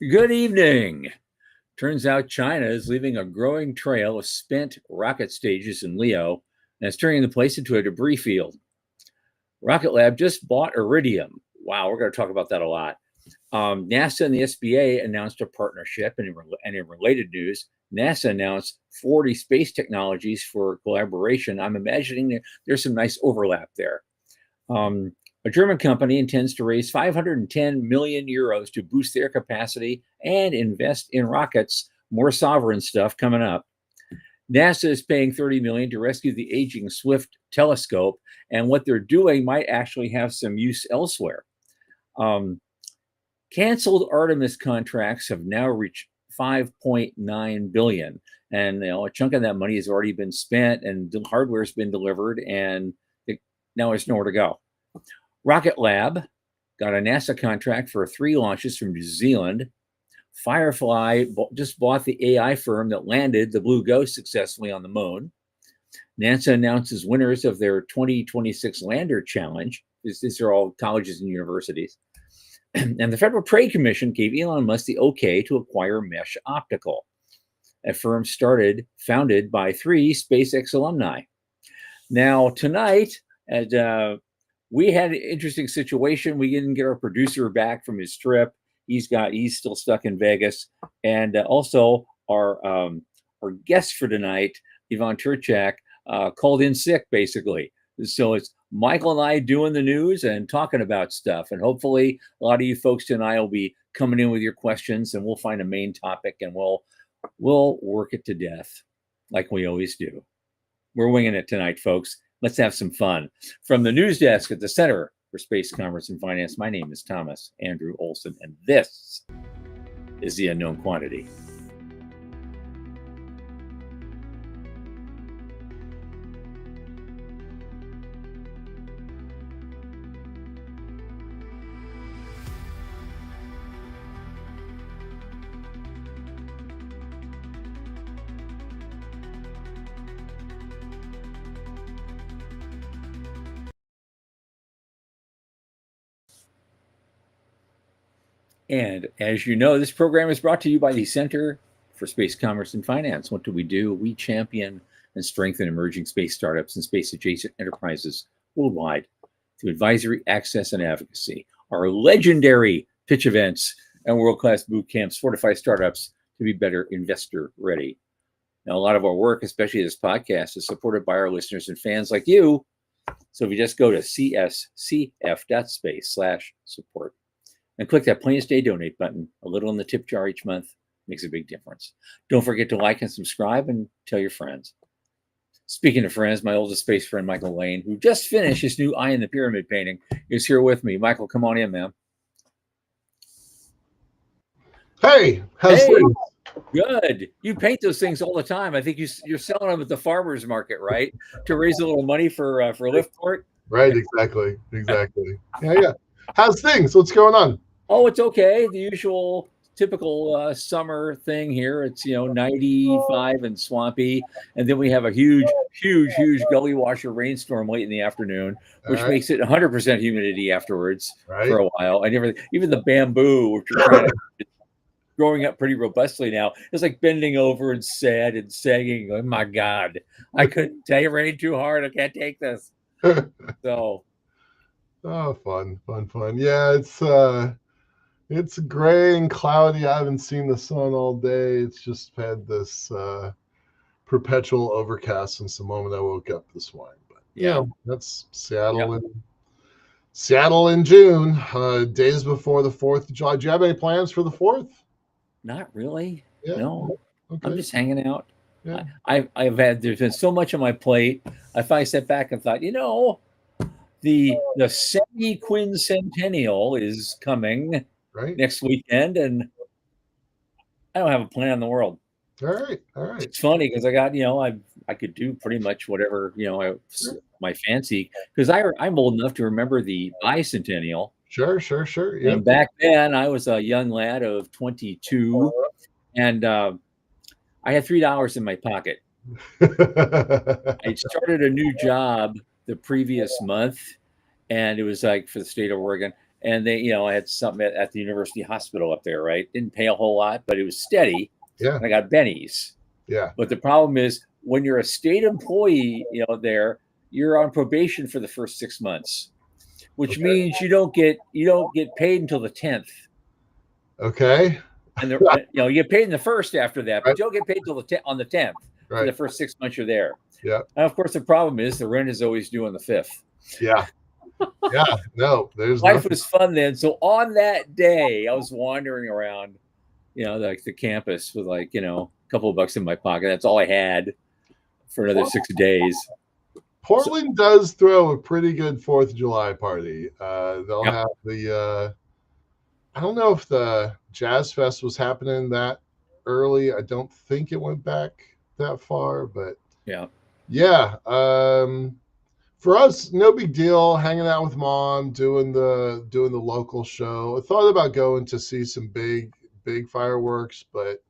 Good evening. Turns out China is leaving a growing trail of spent rocket stages in Leo, and it's turning the place into a debris field. Rocket Lab just bought Iridium. Wow, we're going to talk about that a lot. NASA and the SBA announced a partnership, and in related news, NASA announced 40 space technologies for collaboration. I'm imagining that there's some nice overlap there. A German company intends to raise 510 million euros to boost their capacity and invest in rockets. More sovereign stuff coming up. NASA is paying 30 million to rescue the aging Swift telescope, and what they're doing might actually have some use elsewhere. Canceled Artemis contracts have now reached 5.9 billion, and a chunk of that money has already been spent, and the hardware's been delivered, and now there's nowhere to go. Rocket Lab got a NASA contract for 3 launches from New Zealand. Firefly just bought the AI firm that landed the Blue Ghost successfully on the moon. NASA announces winners of their 2026 Lander Challenge. These are all colleges and universities. And the Federal Trade Commission gave Elon Musk the okay to acquire Mesh Optical, a firm founded by 3 SpaceX alumni. Now, tonight, we had an interesting situation. We didn't get our producer back from his trip. He's still stuck in Vegas. And also our guest for tonight, Yvonne Turchak, called in sick, basically. So it's Michael and I doing the news and talking about stuff. And hopefully a lot of you folks tonight will be coming in with your questions, and we'll find a main topic, and we'll work it to death like we always do. We're winging it tonight, folks. Let's have some fun. From the news desk at the Center for Space Commerce and Finance, my name is Thomas Andrew Olson, and this is The Unknown Quantity. And as you know, this program is brought to you by the Center for Space Commerce and Finance. What do? We champion and strengthen emerging space startups and space-adjacent enterprises worldwide through advisory, access, and advocacy. Our legendary pitch events and world-class boot camps fortify startups to be better investor-ready. Now, a lot of our work, especially this podcast, is supported by our listeners and fans like you. So if you just go to cscf.space/support, and click that Plain as Day donate button. A little in the tip jar each month makes a big difference. Don't forget to like and subscribe and tell your friends. Speaking of friends, my oldest space friend, Michael Lane, who just finished his new Eye in the Pyramid painting, is here with me. Michael, come on in, man. Hey, how's things? Good. You paint those things all the time. I think you're selling them at the farmer's market, right? To raise a little money for Liftport. Right, exactly. Yeah. How's things? What's going on? Oh, it's okay. The usual typical summer thing here. It's 95 and swampy, and then we have a huge gully washer rainstorm late in the afternoon, which makes it 100% humidity afterwards for a while. And everything, even the bamboo, which are kind of growing up pretty robustly now, is like bending over and sad and sagging. Oh my God, I couldn't take it rain too hard. I can't take this. So. Oh, fun. Yeah, it's gray and cloudy. I haven't seen the sun all day. It's just had this perpetual overcast since the moment I woke up this morning. But that's Seattle. Seattle in June, days before the 4th of July. Do you have any plans for the 4th? Not really. Yeah. No. Okay. I'm just hanging out. Yeah. There's been so much on my plate. I finally sat back and thought, the semi-quincentennial is coming next weekend, and I don't have a plan in the world. All right. It's funny because I got, I could do pretty much whatever, my fancy, because I'm old enough to remember the bicentennial. Sure. Yeah. And back then I was a young lad of 22, and I had $3 in my pocket. I started a new job the previous month, and it was like for the state of Oregon, and they, I had something at the university hospital up there, right? Didn't pay a whole lot, but it was steady. Yeah. And I got bennies. Yeah. But the problem is when you're a state employee, there, you're on probation for the first 6 months, which means you don't get paid until the 10th. Okay. And you get paid in the first after that, but Right. you don't get paid till on the 10th for the first 6 months you're there. Yeah. And of course, the problem is the rent is always due on the 5th. Yeah. Yeah. No, there's life was fun then. So on that day, I was wandering around, like the campus with a couple of bucks in my pocket. That's all I had for another 6 days. Portland does throw a pretty good 4th of July party. They'll have the I don't know if the Jazz Fest was happening that early. I don't think it went back that far, but yeah. For us, no big deal. Hanging out with mom, doing the local show. I thought about going to see some big fireworks, but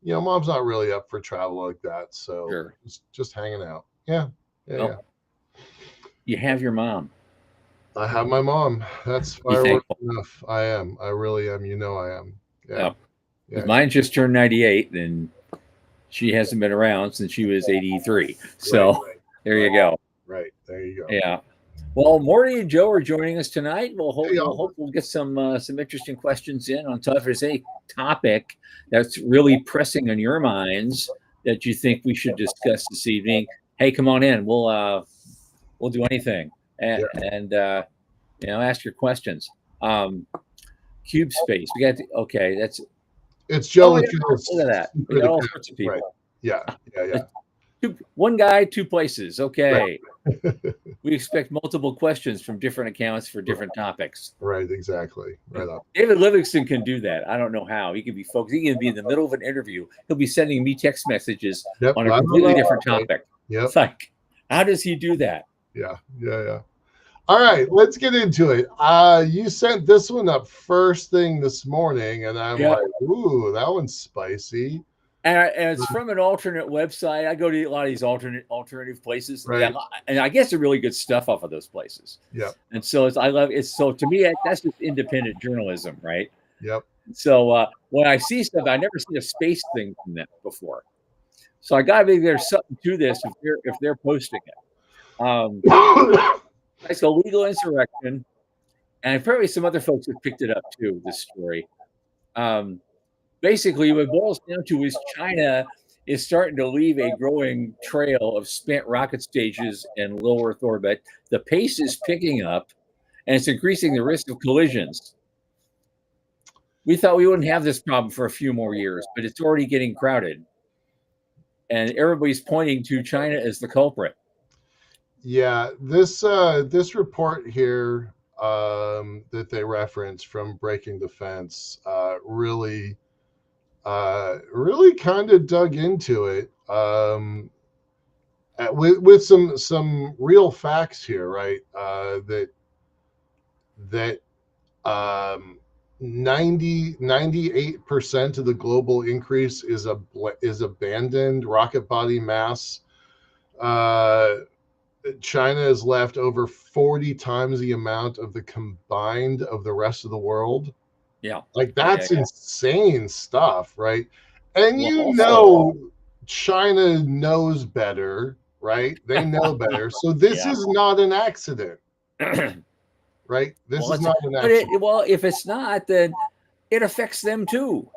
mom's not really up for travel like that. So just hanging out. Yeah. You have your mom. I have my mom. That's fireworks enough. I am. I really am. I am. Yeah. Mine just turned 98, and she hasn't been around since she was 83. So there you go. Right. There you go. Yeah. Well, Morty and Joe are joining us tonight. We'll hope we'll get some interesting questions in on top. If there's any topic that's really pressing on your minds that you think we should discuss this evening, hey, come on in. We'll do anything and ask your questions. Cube space. We got it's Joe. Look at that. We got all sorts of people. Right. Yeah. One guy, two places. Okay. Right. We expect multiple questions from different accounts for different topics. Right, exactly. Right up. David Livingston can do that. I don't know how. He can be focused. He can be in the middle of an interview. He'll be sending me text messages on a completely different topic. Yep. It's like, how does he do that? Yeah. All right, let's get into it. You sent this one up first thing this morning, and I'm like, ooh, that one's spicy. And it's from an alternate website. I go to a lot of these alternative places, right. And I get some really good stuff off of those places. Yeah. And so so to me, that's just independent journalism, right? Yep. So when I see stuff, I've never seen a space thing from that before. So I gotta think there's something to this if they're posting it. It's a legal insurrection, and probably some other folks have picked it up too. This story. Basically, what it boils down to is China is starting to leave a growing trail of spent rocket stages in low Earth orbit. The pace is picking up, and it's increasing the risk of collisions. We thought we wouldn't have this problem for a few more years, but it's already getting crowded. And everybody's pointing to China as the culprit. Yeah, this report here that they reference from Breaking the Fence really kind of dug into it with some real facts here, right? That 98% of the global increase is abandoned rocket body mass. China has left over 40 times the amount of the combined of the rest of the world. Yeah. Like that's insane stuff, right? And China knows better, right? They know better. So this is not an accident. Right? This is not an accident. If it's not, then it affects them too.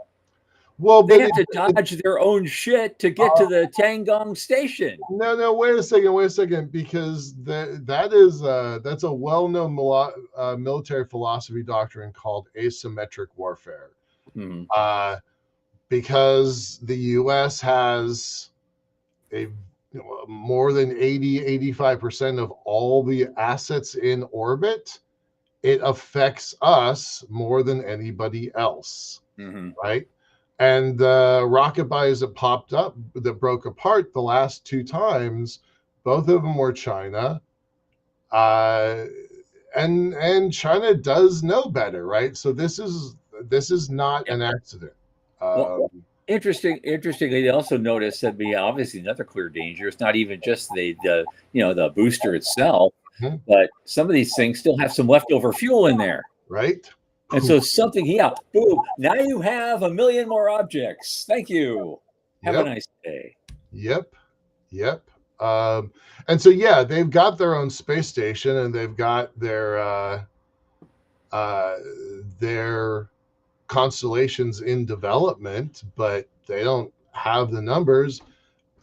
Well, they have to dodge their own shit to get to the Tiangong station. No, wait a second, because that's a well-known military philosophy doctrine called asymmetric warfare. Mm-hmm. Because the U.S. has more than 85% of all the assets in orbit, it affects us more than anybody else, right? And the rocket bodies that popped up, that broke apart the last two times, both of them were China. And China does know better, right? So this is not an accident. Interestingly, they also noticed that obviously another clear danger. It's not even just the booster itself, but some of these things still have some leftover fuel in there. right? And so something, yeah, boom. Now you have 1 million more objects. Thank you. Have a Yep. nice day. Yep. Yep. And so, yeah, they've got their own space station, and they've got their constellations in development, but they don't have the numbers.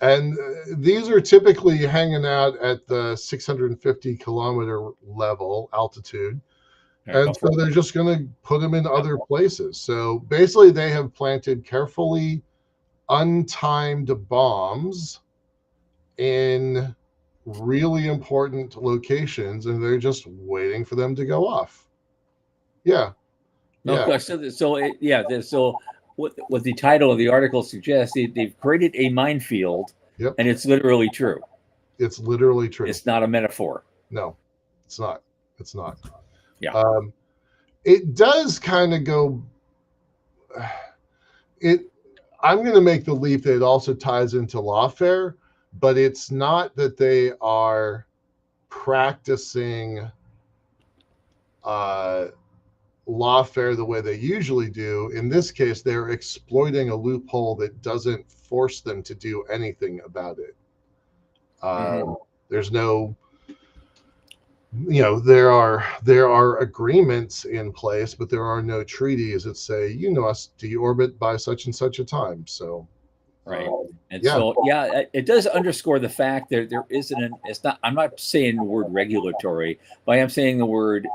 And these are typically hanging out at the 650 kilometer level altitude. And so they're just going to put them in other places. So basically, they have planted carefully untimed bombs in really important locations, and they're just waiting for them to go off. Yeah. Yeah. Okay, so what the title of the article suggests, they've created a minefield, Yep. and it's literally true. It's literally true. It's not a metaphor. No, it's not. It's not. Yeah. It does kind of go. I'm going to make the leap that it also ties into lawfare, but it's not that they are practicing lawfare the way they usually do. In this case, they're exploiting a loophole that doesn't force them to do anything about it. There's no, there are agreements in place, but there are no treaties that say you must deorbit by such and such a time. So, right. So it does underscore the fact that there isn't it's not. I'm not saying the word regulatory, but I am saying the word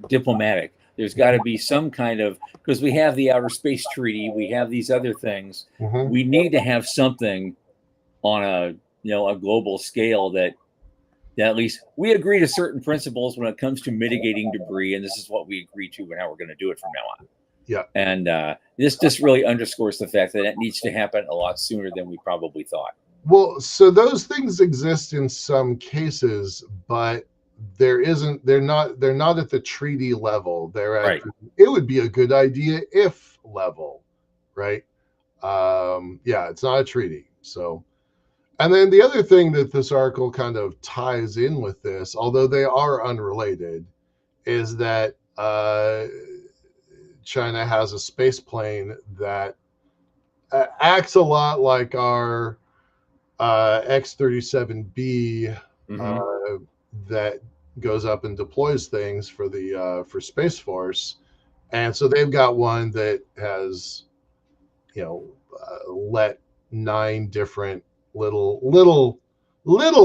diplomatic. There's got to be some kind of, because we have the Outer Space Treaty, we have these other things. We need to have something on a global scale that at least we agree to certain principles when it comes to mitigating debris, and this is what we agree to and how we're going to do it from now on. Yeah. And this just really underscores the fact that it needs to happen a lot sooner than we probably thought. Well, so those things exist in some cases, but they're not at the treaty level. They're at it would be a good idea if level, right? It's not a treaty. So, and then the other thing that this article kind of ties in with this, although they are unrelated, is that China has a space plane that acts a lot like our X-37B that goes up and deploys things for the for Space Force, and so they've got one that has let 9 different little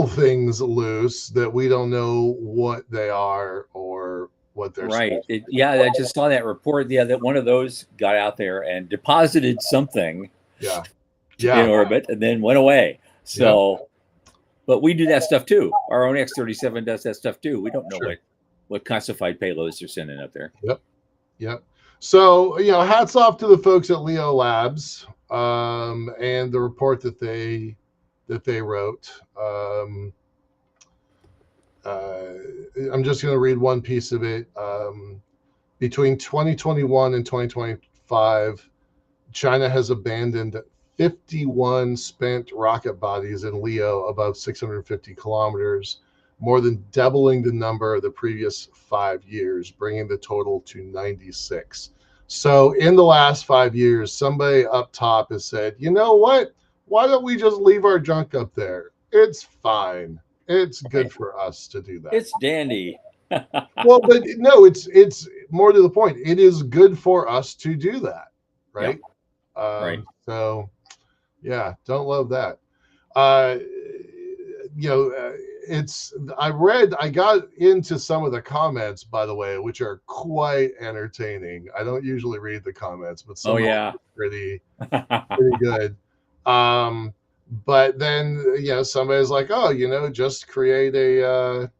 things loose that we don't know what they are or what they're I just saw that report. That one of those got out there and deposited something in orbit and then went away. So but we do that stuff too. Our own X-37 does that stuff too. We don't know what classified payloads they're sending up there. Yep. So, hats off to the folks at Leo Labs and the report that they wrote. I'm just going to read one piece of it. Between 2021 and 2025, China has abandoned 51 spent rocket bodies in LEO above 650 kilometers, more than doubling the number of the previous 5 years, bringing the total to 96. So in the last 5 years, somebody up top has said, you know what? Why don't we just leave our junk up there? It's fine. It's good for us to do that. It's dandy. Well, but no, it's more to the point. It is good for us to do that, right? So, don't love that. I got into some of the comments, by the way, which are quite entertaining. I don't usually read the comments, but some are pretty good. But then, somebody's like, oh, just create a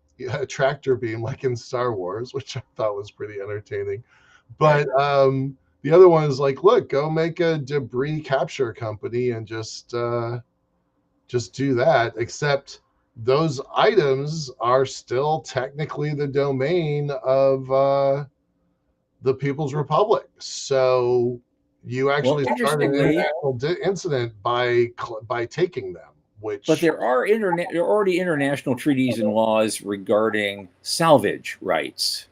tractor beam like in Star Wars, which I thought was pretty entertaining. But the other one is like, look, go make a debris capture company and just do that, except those items are still technically the domain of the People's Republic. So you actually start an international incident by taking them. But there are already international treaties and laws regarding salvage rights.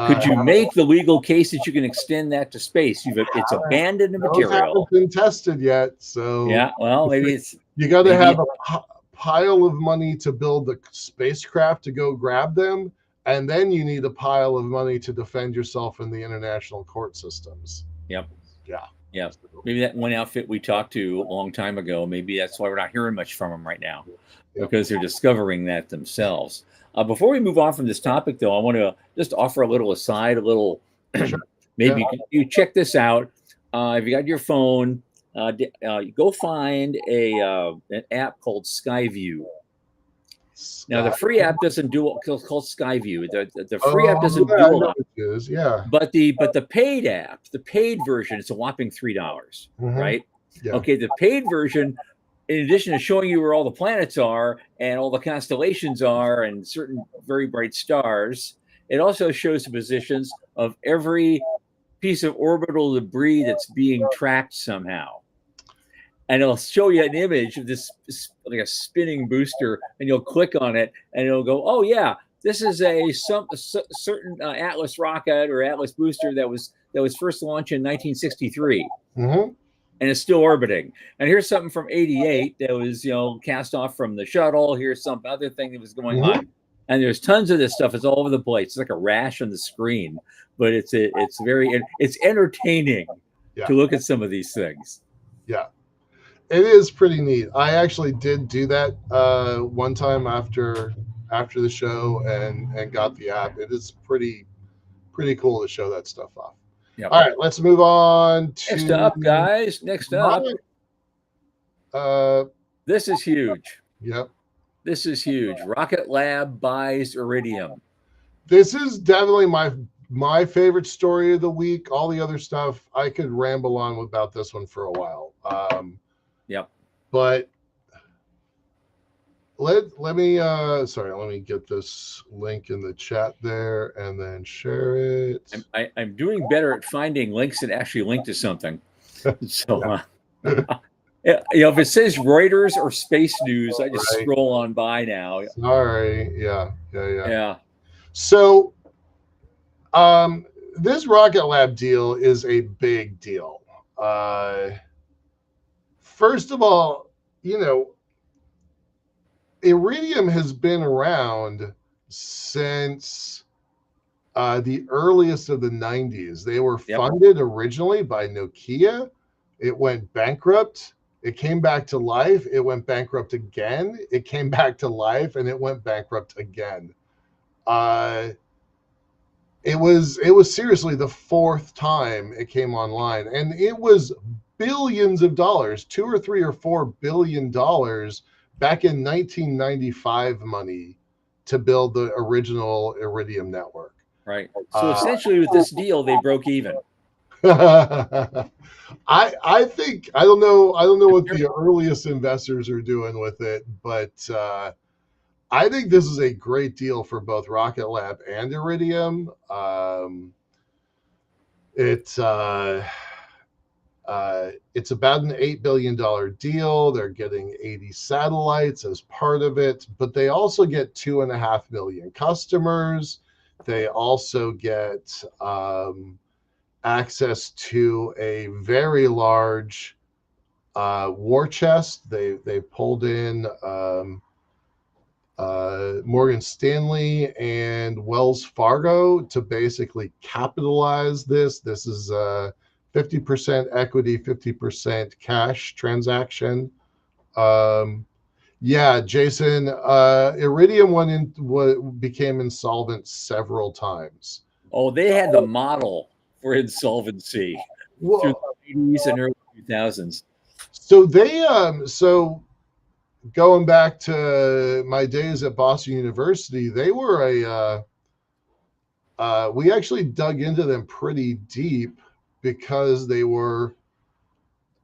Could you make the legal case that you can extend that to space? It's abandoned Those material. haven't been tested yet, so Yeah, well, maybe it's you got to have a pile of money to build the spacecraft to go grab them, and then you need a pile of money to defend yourself in the international court systems. Yep. Yeah. Yeah. Maybe that one outfit we talked to a long time ago, maybe that's why we're not hearing much from them right now, because they're discovering that themselves. Before we move on from this topic, though, I want to just offer a little aside, a little, maybe you check this out. If you got your phone, go find an app called Skyview. Now, the free app doesn't do it's called Skyview. The free app doesn't do a lot. Yeah. But the paid app, the paid version, it's a whopping $3, right? Yeah. Okay, the paid version, in addition to showing you where all the planets are and all the constellations are and certain very bright stars, it also shows the positions of every piece of orbital debris that's being tracked somehow. And it'll show you an image of this, like a spinning booster, and you'll click on it, and it'll go, "Oh yeah, this is a certain Atlas rocket or Atlas booster that was first launched in 1963, and it's still orbiting. And here's something from '88 that was cast off from the shuttle. Here's some other thing that was going on, and there's tons of this stuff. It's all over the place. It's like a rash on the screen, but it's entertaining to look at some of these things. Yeah. It is pretty neat. I actually did do that one time after the show and got the app. It is pretty cool to show that stuff off. Yep. All right, let's move on to next up, guys. Next up, this is huge. Yep. This is huge. Rocket Lab buys Iridium. This is definitely my favorite story of the week. All the other stuff I could ramble on about this one for a while. Yep. But let me get this link in the chat there and then share it. I'm doing better at finding links that actually link to something. So if it says Reuters or Space News, I just scroll on by now. Sorry. Yeah. So this Rocket Lab deal is a big deal. First of all, Iridium has been around since the earliest of the 90s. They were funded originally by Nokia. It went bankrupt. It came back to life. It went bankrupt again. It came back to life, and it went bankrupt again. It was seriously the fourth time it came online, and it was billions of dollars, $2 or $3 or $4 billion back in 1995 money to build the original Iridium network. Right. So essentially, with this deal, they broke even. I think I don't know what the earliest investors are doing with it, but I think this is a great deal for both Rocket Lab and Iridium. It's about an $8 billion deal. They're getting 80 satellites as part of it, but they also get 2.5 million customers. They also get access to a very large war chest. They pulled in Morgan Stanley and Wells Fargo to basically capitalize this. This is 50% equity, 50% cash transaction. Jason, Iridium became insolvent several times. Oh, they had the model for insolvency through the 80s and early 2000s. So they, going back to my days at Boston University, they were we actually dug into them pretty deep because they were,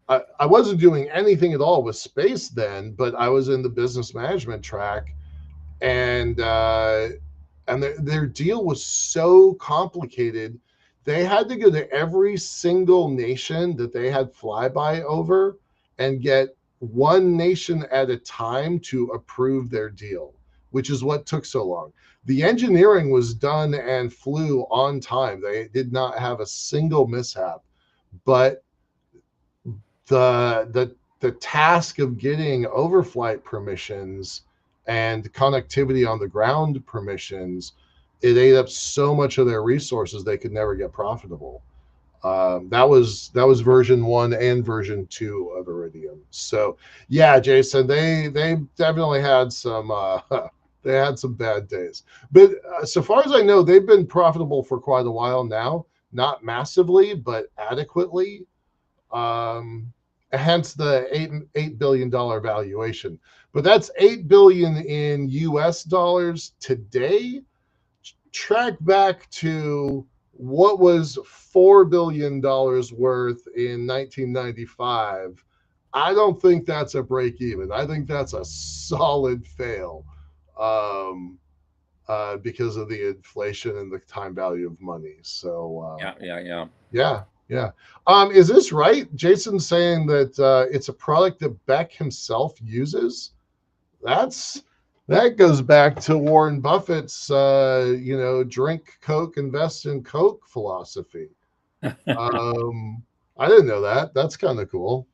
I wasn't doing anything at all with space then, but I was in the business management track, and their deal was so complicated. They had to go to every single nation that they had flyby over and get one nation at a time to approve their deal, which is what took so long. The engineering was done and flew on time. They did not have a single mishap, but the task of getting overflight permissions and connectivity on the ground permissions, it ate up so much of their resources they could never get profitable. That was version 1 and version 2 of Iridium. So yeah, Jason, they definitely had some they had some bad days, but so far as I know, they've been profitable for quite a while now. Not massively, but adequately. Hence the $8 billion valuation. But that's $8 billion in US dollars today. Track back to what was $4 billion worth in 1995. I don't think that's a break even. I think that's a solid fail, because of the inflation and the time value of money. So yeah. Is this right? Jason's saying that it's a product that Beck himself uses. That goes back to Warren Buffett's, drink Coke, invest in Coke philosophy. I didn't know that. That's kind of cool.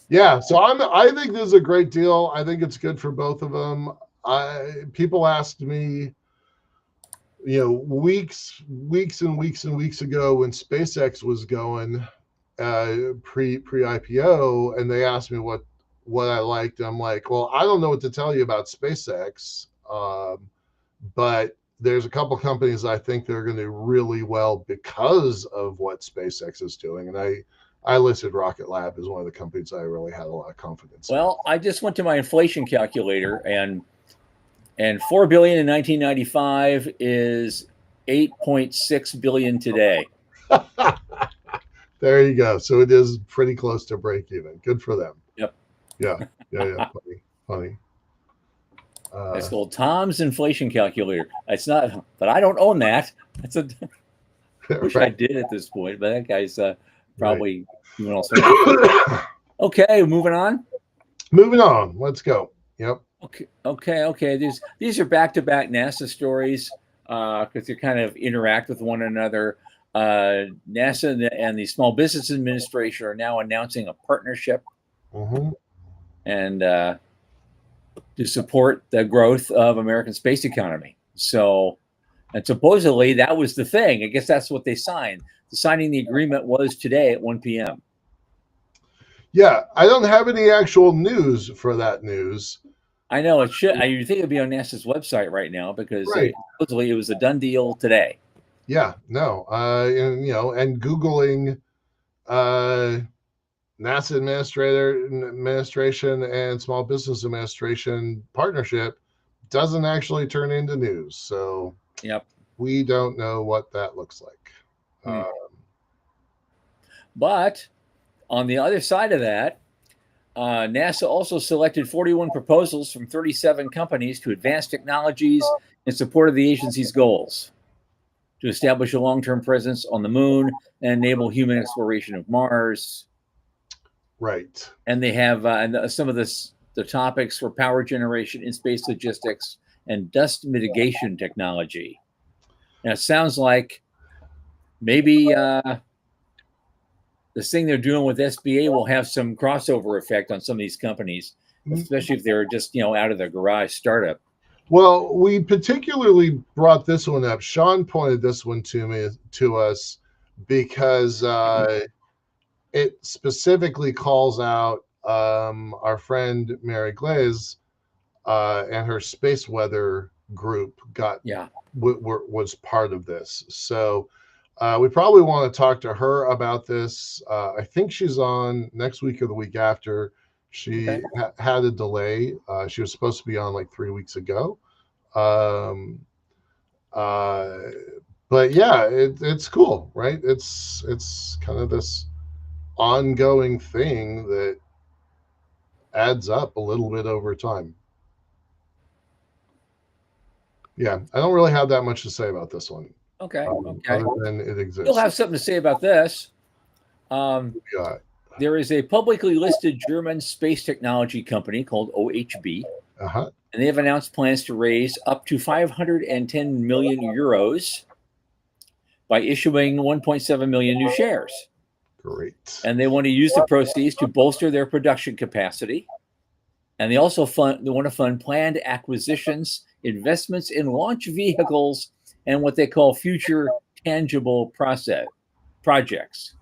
Yeah, so I think this is a great deal. I think it's good for both of them. People asked me, weeks and weeks ago when SpaceX was going, pre IPO, and they asked me what I liked. I'm like, well, I don't know what to tell you about SpaceX, but there's a couple companies I think that are going to do really well because of what SpaceX is doing, and I listed Rocket Lab as one of the companies I really had a lot of confidence in. Well, I just went to my inflation calculator, and $4 billion in 1995 is $8.6 billion today. There you go. So it is pretty close to break even. Good for them. Yep. Yeah. Funny. It's called Tom's inflation calculator. It's not, but I don't own that. That's a. Wish I did at this point, but that guy's probably doing all sorts of. Okay, moving on. Moving on. Let's go. Yep. Okay. These are back-to-back NASA stories because they kind of interact with one another. NASA and the Small Business Administration are now announcing a partnership, and to support the growth of American space economy. So, and supposedly that was the thing. I guess that's what they signed. Signing the agreement was today at 1 p.m. Yeah, I don't have any actual news for that news. I know it should. You think it'd be on NASA's website right now because supposedly it was a done deal today. Yeah, no, and Googling NASA administration and Small Business Administration partnership doesn't actually turn into news. So yep, we don't know what that looks like. But on the other side of that, NASA also selected 41 proposals from 37 companies to advance technologies in support of the agency's goals to establish a long-term presence on the moon and enable human exploration of Mars. Right. And they have and some of the topics were power generation, in-space logistics, and dust mitigation technology. Now, it sounds like maybe this thing they're doing with SBA will have some crossover effect on some of these companies, especially if they're just, out of the garage startup. Well, we particularly brought this one up. Sean pointed this one to us because it specifically calls out our friend Mary Glaze and her space weather group was part of this. So we probably want to talk to her about this. I think she's on next week or the week after. She had a delay. She was supposed to be on like 3 weeks ago. But yeah, it's cool, right? It's kind of this ongoing thing that adds up a little bit over time. Yeah, I don't really have that much to say about this one. Okay. Other than it exists. You'll have something to say about this. There is a publicly listed German space technology company called OHB and they have announced plans to raise up to 510 million euros by issuing 1.7 million new shares. Great. And they want to use the proceeds to bolster their production capacity. And they also want to fund planned acquisitions, investments in launch vehicles, and what they call future tangible projects.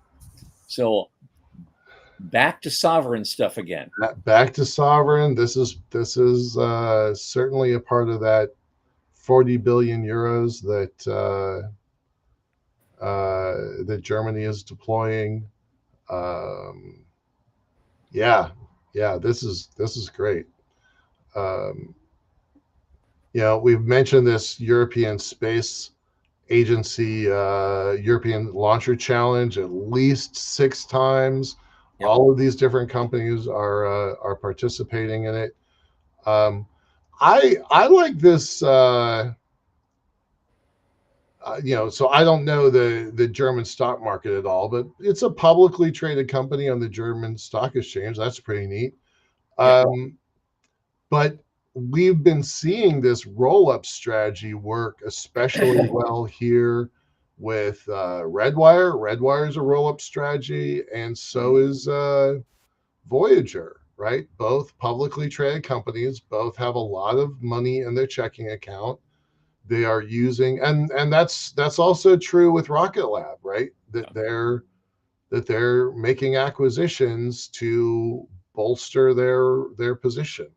So back to sovereign stuff again. Back to sovereign. This is certainly a part of that 40 billion euros that Germany is deploying. Yeah, this is great. We've mentioned this European Space Agency, European Launcher Challenge at least 6 times. Yep. All of these different companies are participating in it. I like this. So I don't know the German stock market at all, but it's a publicly traded company on the German Stock Exchange. That's pretty neat. Yep. But we've been seeing this roll-up strategy work especially well here with Redwire. Redwire is a roll-up strategy, and so is Voyager, right? Both publicly traded companies, both have a lot of money in their checking account. They are using, and that's also true with Rocket Lab, right? That they're making acquisitions to bolster their position.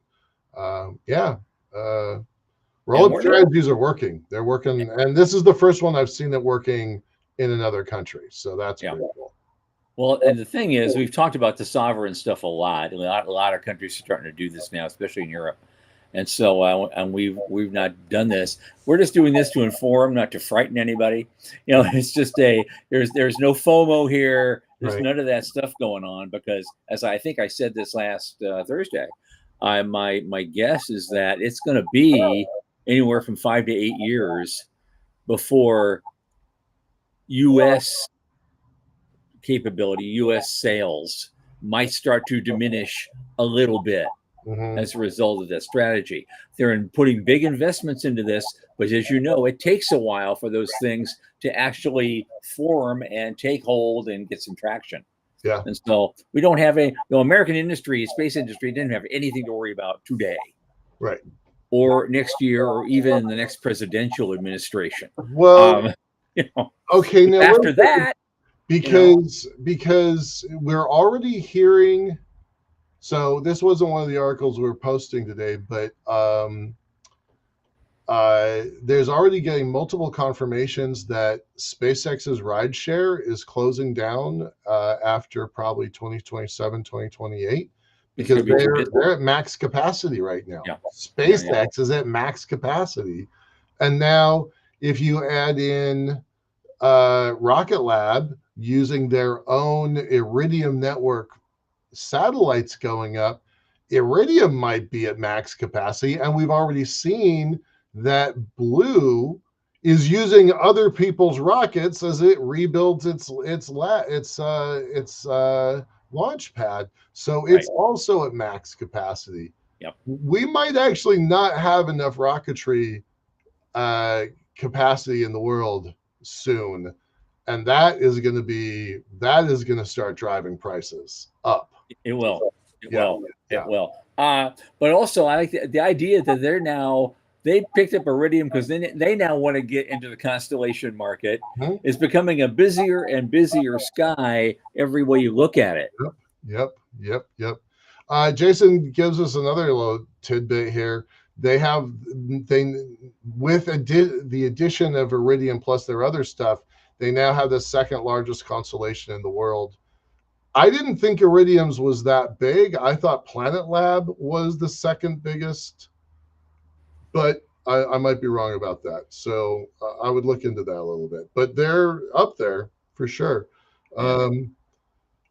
Roll-up strategies are working. They're working, and this is the first one I've seen it working in another country. So that's pretty cool. Well, and the thing is, we've talked about the sovereign stuff a lot. A lot of countries are starting to do this now, especially in Europe. And so, and we've not done this. We're just doing this to inform, not to frighten anybody. It's just there's no FOMO here. There's none of that stuff going on because, as I think I said this last Thursday, my guess is that it's going to be anywhere from 5 to 8 years before U.S. capability, U.S. sales might start to diminish a little bit. Mm-hmm. As a result of that strategy. They're putting big investments into this, but as you know, it takes a while for those things to actually form and take hold and get some traction. Yeah. And so we don't have American industry, space industry didn't have anything to worry about today. Right. Or next year, or even the next presidential administration. Well, okay. Now after that, because we're already hearing. So this wasn't one of the articles we were posting today, but there's already getting multiple confirmations that SpaceX's rideshare is closing down after probably 2027, 2028, because they're at max capacity right now. Yeah. SpaceX is at max capacity. And now if you add in Rocket Lab using their own Iridium network satellites going up, Iridium might be at max capacity, and we've already seen that Blue is using other people's rockets as it rebuilds its launch pad. So it's also at max capacity. Yep. We might actually not have enough rocketry capacity in the world soon, and that is going to start driving prices up. It will. It will. But also, I like the idea that they picked up Iridium because they now want to get into the constellation market. Mm-hmm. It's becoming a busier and busier sky every way you look at it. Yep. Jason gives us another little tidbit here. With the addition of Iridium plus their other stuff, they now have the second largest constellation in the world. I didn't think Iridium's was that big. I thought Planet Lab was the second biggest, but I might be wrong about that. So I would look into that a little bit. But they're up there for sure. Yeah.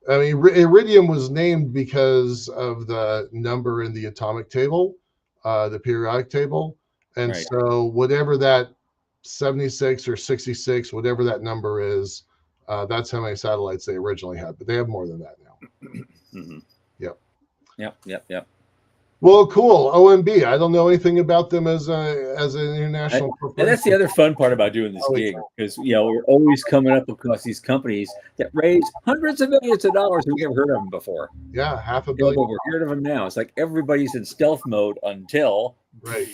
Iridium was named because of the number in the atomic table, the periodic table. And so whatever that 76 or 66, whatever that number is, that's how many satellites they originally had, but they have more than that now. Mm-hmm. Yep. Well, cool. OMB. I don't know anything about them as an international And that's the corporation. other fun part about doing this gig, because we're always coming up across these companies that raise hundreds of millions of dollars, and we've never heard of them before. Yeah, half a But billion. we're hearing of them now. It's like everybody's in stealth mode until, Right.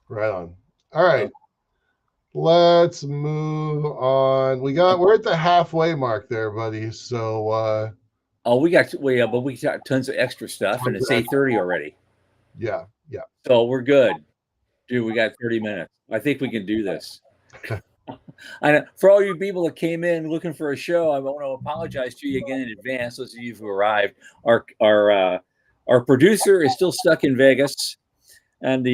Right on. All right. Let's move on. We're at the halfway mark there, buddy. So we got tons of extra stuff, and it's 8:30 already. Yeah. So we're good. Dude, we got 30 minutes. I think we can do this. For all you people that came in looking for a show, I want to apologize to you again in advance. Those of you who arrived, our producer is still stuck in Vegas, and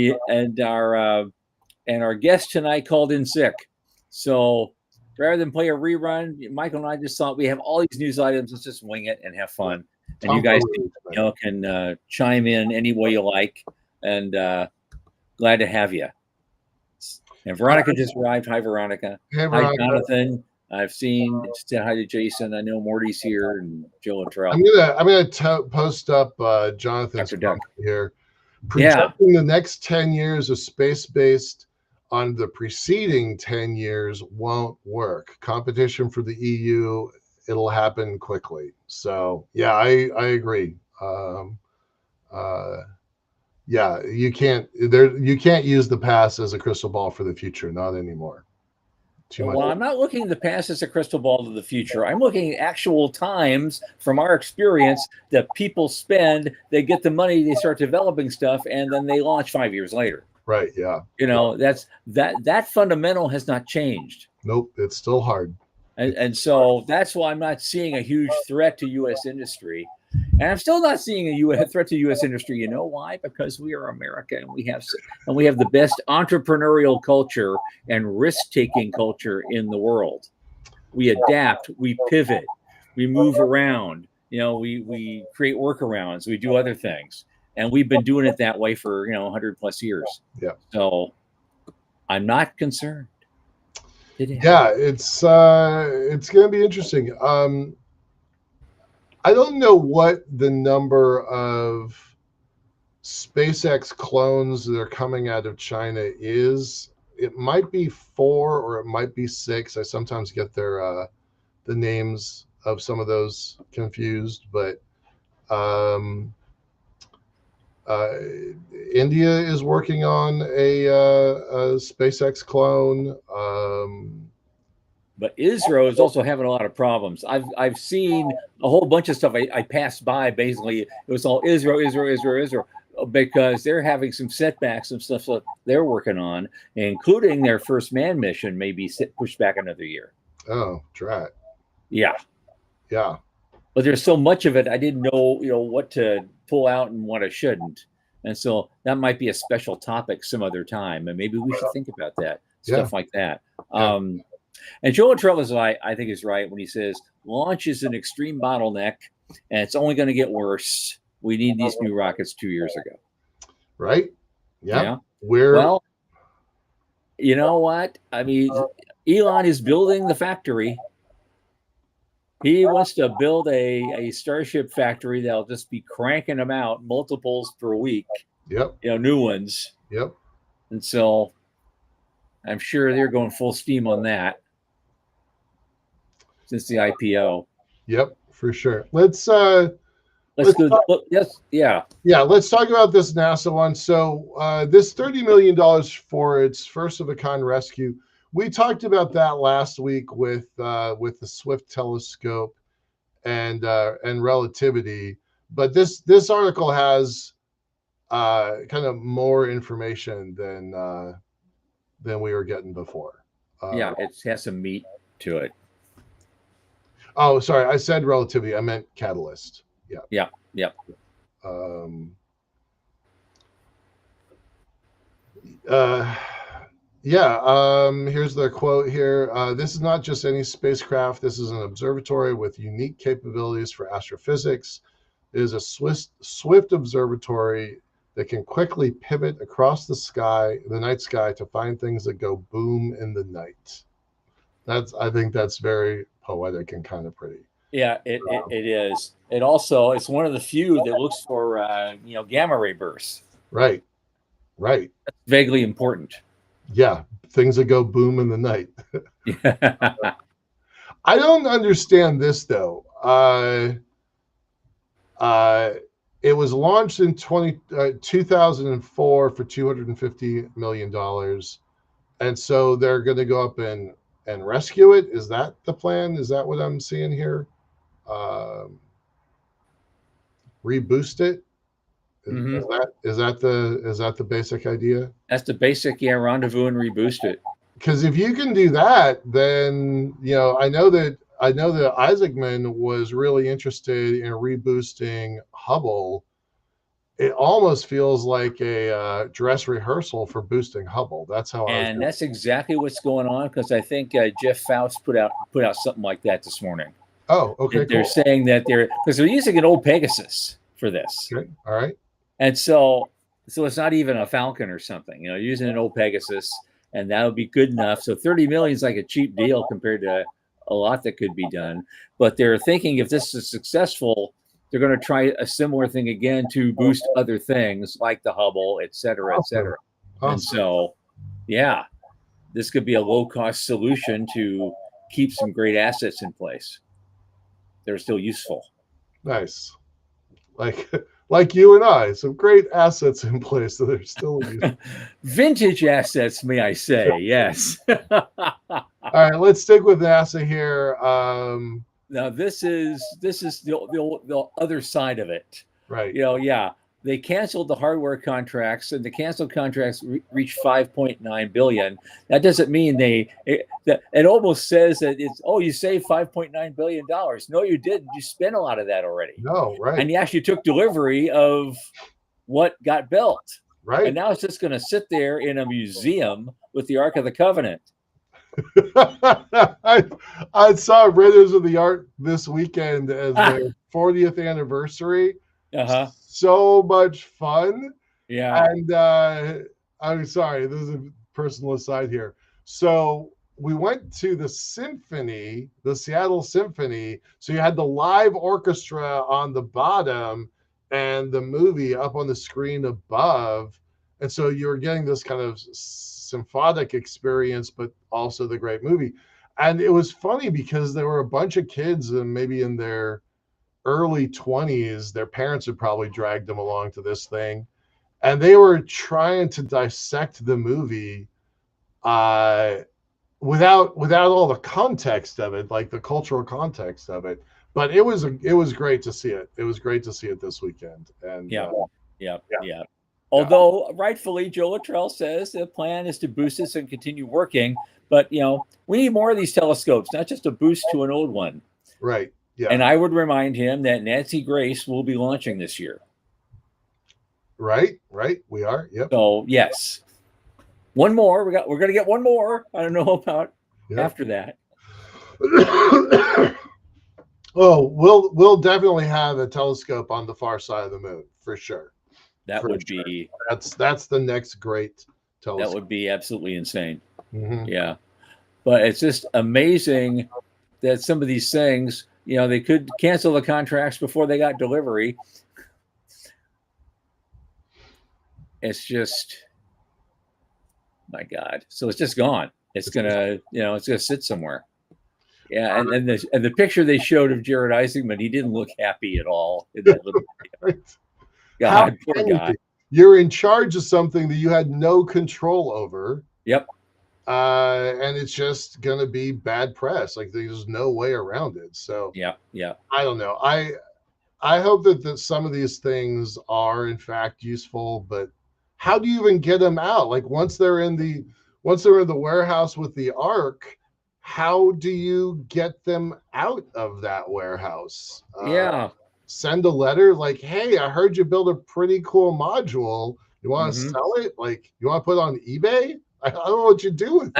our guest tonight called in sick. So rather than play a rerun, Michael and I just thought we have all these news items. Let's just wing it and have fun. And you guys can chime in any way you like. And glad to have you. And Veronica just arrived. Hi, Veronica. Hey, Veronica. Hi, Jonathan. I've seen. Said hi to Jason. I know Morty's here, and Joe and Terrell. I'm gonna post up Jonathan's here. Projecting the next 10 years of space-based on the preceding 10 years won't work. Competition for the EU, it'll happen quickly. So yeah, I agree. Yeah, you can't use the past as a crystal ball for the future, not anymore. Well, I'm not looking at the past as a crystal ball to the future. I'm looking at actual times from our experience that people spend, they get the money, they start developing stuff, and then they launch 5 years later. Right, yeah. That fundamental has not changed. Nope, it's still hard. And so that's why I'm not seeing a huge threat to U.S. industry. And I'm still not seeing a threat to U.S. industry. You know why? Because we are America, and we have the best entrepreneurial culture and risk-taking culture in the world. We adapt, we pivot, we move around. We create workarounds, we do other things, and we've been doing it that way for 100 plus years. Yeah. So I'm not concerned. Yeah, it's going to be interesting. I don't know what the number of SpaceX clones that are coming out of China is. It might be 4 or it might be 6. I sometimes get the names of some of those confused, but India is working on a SpaceX clone. But Israel is also having a lot of problems. I've seen a whole bunch of stuff. I passed by. Basically, it was all Israel, because they're having some setbacks, some stuff that they're working on, including their first manned mission may be pushed back another year. Oh, drat. Yeah. But there's so much of it. I didn't know, what to pull out and what I shouldn't. And so that might be a special topic some other time. And maybe we should think about that, stuff like that. Yeah. And Joel Trellis, I think, is right when he says launch is an extreme bottleneck, and it's only going to get worse. We need these new rockets 2 years ago. Right? Yeah. Well, you know what? I mean, Elon is building the factory. He wants to build a Starship factory that'll just be cranking them out multiples per week. Yep. New ones. Yep. And so I'm sure they're going full steam on that since the IPO. Yep, for sure. Let's go. Let's talk about this NASA one. So this $30 million for its first of a kind rescue. We talked about that last week with the Swift telescope and relativity. But this article has kind of more information than we were getting before. It has some meat to it. Oh, sorry, I said relativity. I meant catalyst. Yeah. Here's the quote here. This is not just any spacecraft. This is an observatory with unique capabilities for astrophysics. It is a swift observatory that can quickly pivot across the night sky to find things that go boom in the night. I think that's very poetic and kind of pretty. Yeah, it is. It also, it's one of the few that looks for gamma ray bursts. Right, right. That's vaguely important. Yeah, things that go boom in the night. Yeah. I don't understand this though. Uh, it was launched in 2004 for $250 million. And so they're going to go up and rescue it. Is that the plan? Is that what I'm seeing here? Um, Reboost it. Hmm. Is that the basic idea? That's the basic, rendezvous and reboost it. Because if you can do that, then I know that Isaacman was really interested in reboosting Hubble. It almost feels like a dress rehearsal for boosting Hubble. That's how I was. And that's exactly what's going on, because I think Jeff Faust put out something like that this morning. Oh, okay, They're cool. saying that because they're using an old Pegasus for this, Okay, all right. and so it's not even a Falcon or something. Using an old Pegasus, and that would be good enough. So 30 million is like a cheap deal compared to a lot that could be done. But they're thinking if this is successful, they're going to try a similar thing again to boost other things like the Hubble, et cetera, et cetera. Awesome. And so, yeah, this could be a low-cost solution to keep some great assets in place. They're still useful. Nice. Like you and I, some great assets in place that are still useful. Vintage assets, may I say? Yes. All right, let's stick with NASA here. Now this is the other side of it. Right. They canceled the hardware contracts, and the canceled contracts reached 5.9 billion. That doesn't mean it almost says that you saved 5.9 billion dollars. No, you didn't. You spent a lot of that already. No, right. And you actually took delivery of what got built. Right. And now it's just going to sit there in a museum with the Ark of the Covenant. I saw Raiders of the Ark this weekend as their 40th anniversary. Uh-huh. So much fun. Yeah. And I'm sorry, this is a personal aside here. So we went to the symphony, the Seattle Symphony. So you had the live orchestra on the bottom and the movie up on the screen above. And so you were getting this kind of symphonic experience, but also the great movie. And it was funny because there were a bunch of kids, and maybe in their early 20s, their parents had probably dragged them along to this thing, and they were trying to dissect the movie without all the context of it, like the cultural context of it. But it was great to see it. It was great to see it this weekend. And yeah. Although rightfully, Joe Luttrell says the plan is to boost this and continue working. But, we need more of these telescopes, not just a boost to an old one. Right. Yeah. And I would remind him that Nancy Grace will be launching this year. Right. We are. Yep. So, yes. One more. We're going to get one more. I don't know about after that. Oh, we'll definitely have a telescope on the far side of the moon for sure. That would be that's the next great telescope. That would be absolutely insane. Mm-hmm. Yeah. But it's just amazing that some of these things, they could cancel the contracts before they got delivery. It's just, my God. So it's just gone. It's gonna sit somewhere. Yeah, and the picture they showed of Jared Isaacman, he didn't look happy at all in that little video. God, poor guy. You're in charge of something that you had no control over. Yep. And it's just gonna be bad press. Like there's no way around it. So yeah. I don't know. I hope that some of these things are in fact useful, but how do you even get them out? Like once they're in the warehouse with the Ark, how do you get them out of that warehouse? Send a letter like, hey, I heard you build a pretty cool module. You want to sell it? Like, you want to put it on eBay? I don't know what you do with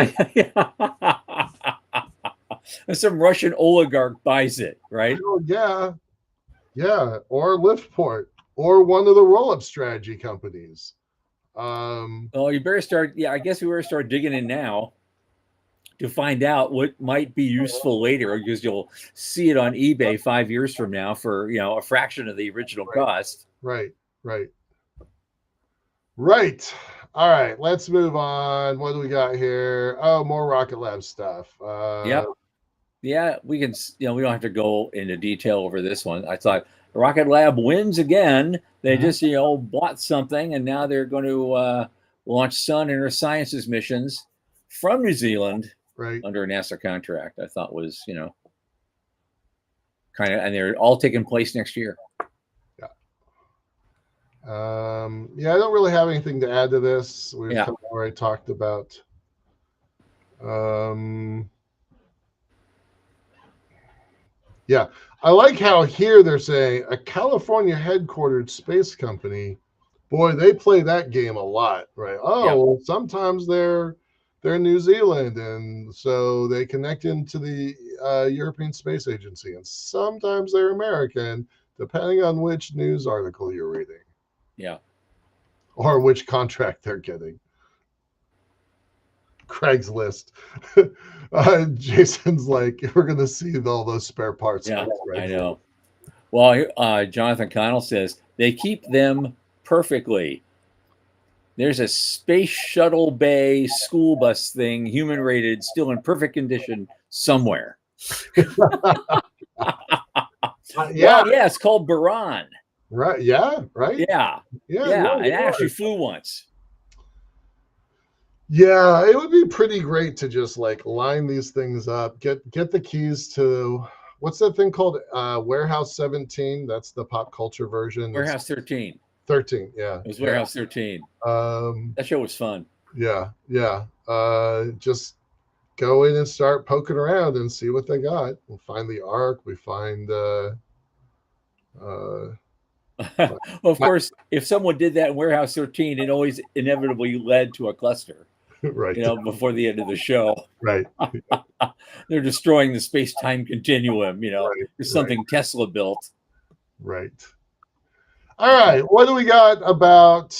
it. Some Russian oligarch buys it, right? Oh, yeah. Or Liftport, or one of the roll-up strategy companies. You better start. Yeah, I guess we better start digging in now to find out what might be useful later, because you'll see it on eBay 5 years from now for a fraction of the original cost. Right. All right, let's move on. What do we got here? Oh, more Rocket Lab stuff. Yep. Yeah, we can. We don't have to go into detail over this one. I thought Rocket Lab wins again. They just bought something, and now they're going to launch Sun and Earth Sciences missions from New Zealand, under a NASA contract. I thought was kind of, and they're all taking place next year. I don't really have anything to add to this. We've kind of already talked about. I like how here they're saying a California headquartered space company. Boy, they play that game a lot, right? Well, sometimes they're New Zealand, and so they connect into the European Space Agency, and sometimes they're American, depending on which news article you're reading. Yeah. Or which contract they're getting. Craigslist. Jason's like, we're going to see all those spare parts. Yeah, I know. Well, Jonathan Connell says they keep them perfectly. There's a space shuttle bay school bus thing, human rated, still in perfect condition somewhere. Well, it's called Buran. Right. Yeah. Right. Yeah. It actually flew once. Yeah, it would be pretty great to just like line these things up, get the keys to what's that thing called? Warehouse 17. That's the pop culture version. Warehouse 13. 13, yeah. It was Warehouse 13. That show was fun. Yeah. Just go in and start poking around and see what they got. We'll find the Ark. We find well, of course, if someone did that in Warehouse 13, it always inevitably led to a cluster. Right. Before the end of the show. Right. They're destroying the space-time continuum. There's something Tesla built. Right. All right. What do we got about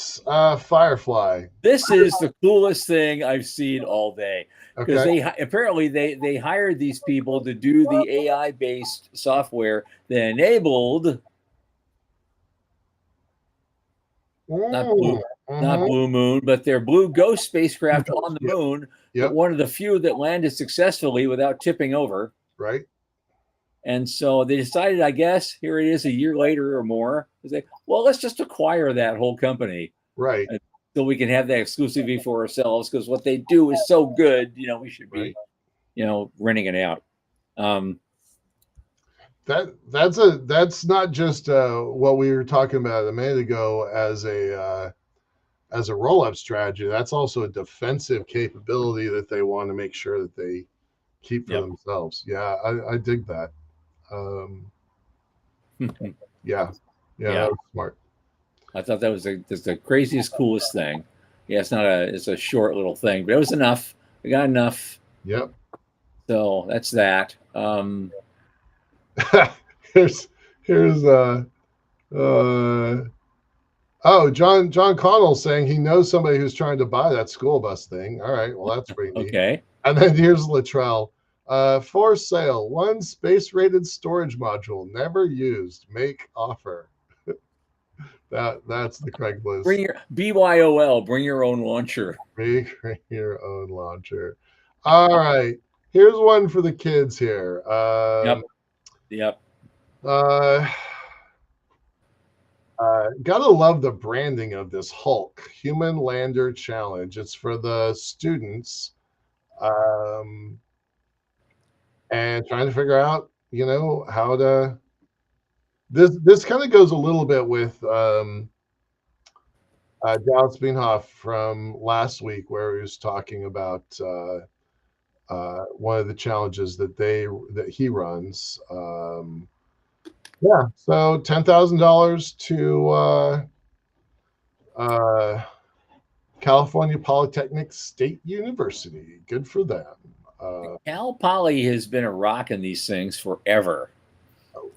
Firefly? This is the coolest thing I've seen all day. Because they hired these people to do the AI-based software that enabled not Blue Moon, but their Blue Ghost spacecraft on the moon. But one of the few that landed successfully without tipping over. Right. And so they decided, I guess, here it is a year later or more, let's just acquire that whole company. Right. So we can have that exclusively for ourselves, because what they do is so good, we should be, renting it out. That's not just what we were talking about a minute ago as a roll-up strategy. That's also a defensive capability that they want to make sure that they keep for themselves. Yeah, I dig that. That was smart. I thought that was the craziest, coolest thing. Yeah, it's a short little thing, but it was enough. We got enough. Yep. So that's that. Here's John Connell saying he knows somebody who's trying to buy that school bus thing. All right, well, that's pretty neat. Okay. And then here's Luttrell. For sale, one space-rated storage module, never used. Make offer. That's the Craigslist. Bring your BYOL. Bring your own launcher. Bring your own launcher. All right. Here's one for the kids here. Yep. Gotta love the branding of this Hulk Human Lander Challenge. It's for the students, and trying to figure out, how to. This kind of goes a little bit with Dallas Beinhoff from last week, where he was talking about one of the challenges that he runs. So $10,000 to California Polytechnic State University. Good for them. Cal Poly has been a rock in these things forever.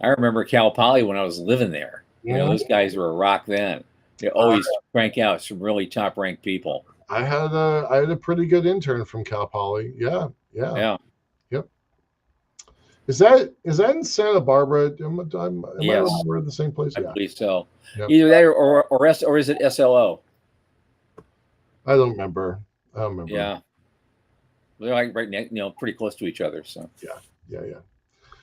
I remember Cal Poly when I was living there. Those guys were a rock then. They always crank out some really top-ranked people. I had a pretty good intern from Cal Poly. Yeah, yeah, Yeah. yep. Is that in Santa Barbara? Am I Yes, remembering the same place? I Yeah. believe so. Yep. Either that or is it SLO? I don't remember. I don't remember. Yeah. They're like right next, pretty close to each other. So Yeah, yeah, yeah.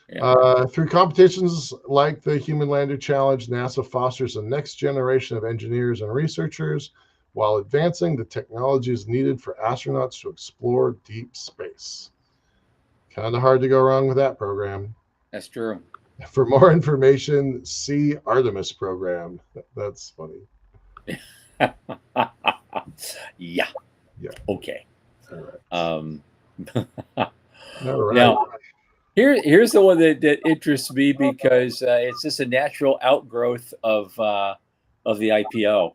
yeah. Through competitions like the Human Lander Challenge, NASA fosters a next generation of engineers and researchers while advancing the technologies needed for astronauts to explore deep space. Kind of hard to go wrong with that program. That's true. For more information, see Artemis program. That's funny. Yeah. Yeah. Okay. All right. Um, All right. now, here's the one that interests me because it's just a natural outgrowth of the IPO.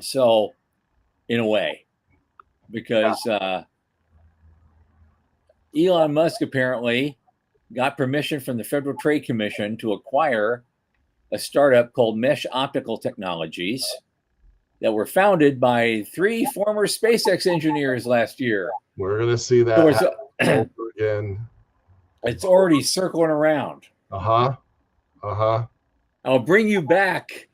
So, in a way, because Elon Musk apparently got permission from the Federal Trade Commission to acquire a startup called Mesh Optical Technologies that were founded by 3 former SpaceX engineers last year. We're gonna see So that happen over again. it's already circling around. Uh-huh. Uh-huh. I'll bring you back.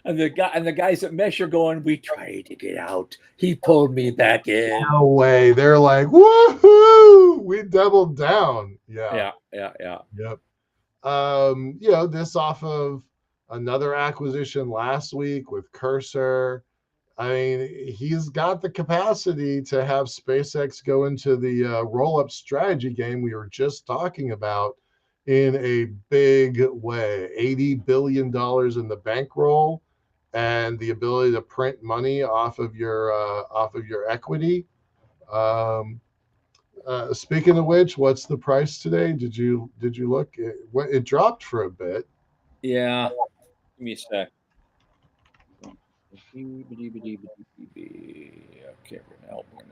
And the guys at Mesh are going, we tried to get out. He pulled me back in. No way. They're like, woohoo! We doubled down. Yeah. Yeah. Yep. This off of another acquisition last week with Cursor. I mean, he's got the capacity to have SpaceX go into the roll-up strategy game we were just talking about in a big way. $80 billion in the bankroll and the ability to print money off of your equity. Speaking of which, what's the price today? Did you look? It dropped for a bit. Yeah. Give me a sec. Okay, we're gonna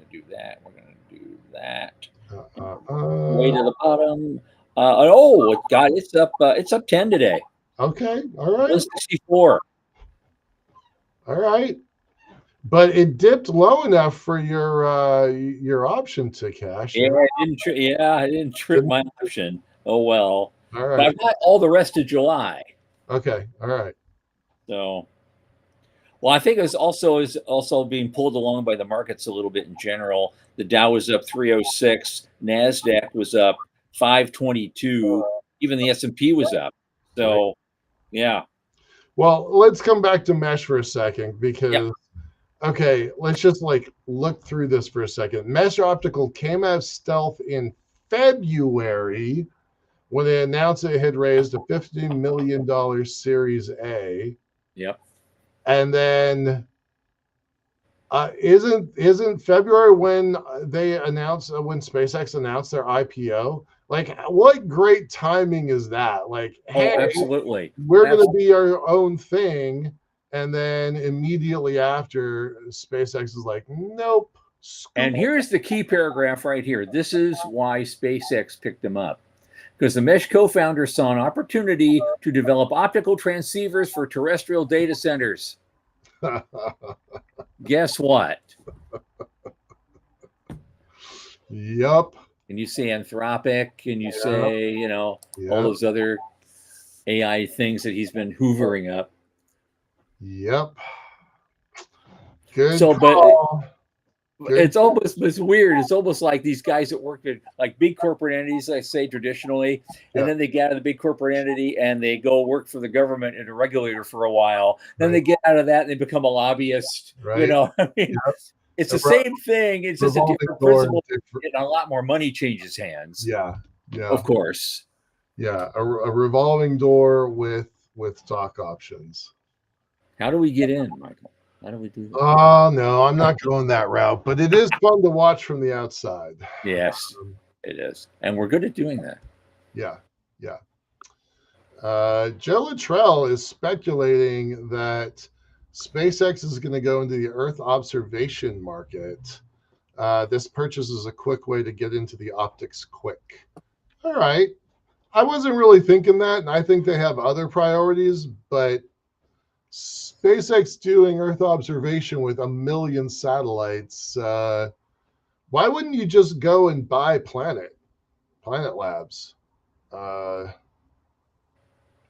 do that. We're gonna do that. Way to the bottom. God, it's up. It's up 10 today. Okay, all right, 164. all right. But it dipped low enough for your option to cash. Yeah, I didn't trip my option. Oh well. All But right. I've got all the rest of July. Okay. All right. So, well, I think it was also being pulled along by the markets a little bit in general. The Dow was up 306, Nasdaq was up 522, even the S&P was up. So, yeah. Well, let's come back to Mesh for a second because okay, let's just like look through this for a second. Mesh Optical came out of stealth in February when they announced it had raised a $50 million Series A. Yep. And then isn't February when they announced when SpaceX announced their IPO? Like, what great timing is that? Like, hey, absolutely, we're going to be our own thing, and then immediately after, SpaceX is like, nope. And here's the key paragraph right here. This is why SpaceX picked them up. Because the Mesh co-founder saw an opportunity to develop optical transceivers for terrestrial data centers. Guess what? Yep. And you say Anthropic, and you say, all those other AI things that he's been hoovering up. Yep. Good. So, call. It's weird. It's almost like these guys that work at like big corporate entities, I say traditionally, and then they get out of the big corporate entity and they go work for the government and a regulator for a while. Then they get out of that and they become a lobbyist. Right. I mean, it's the same thing. It's just a different principle, and a lot more money changes hands. Yeah. Of course. Yeah, a revolving door with stock options. How do we get in, Michael? How do we do that? Oh, no, I'm not going that route, but it is fun to watch from the outside. Yes, it is. And we're good at doing that. Yeah. Joe Luttrell is speculating that SpaceX is going to go into the Earth observation market. This purchase is a quick way to get into the optics quick. All right. I wasn't really thinking that, and I think they have other priorities, but SpaceX doing Earth observation with 1 million satellites. Why wouldn't you just go and buy Planet Labs?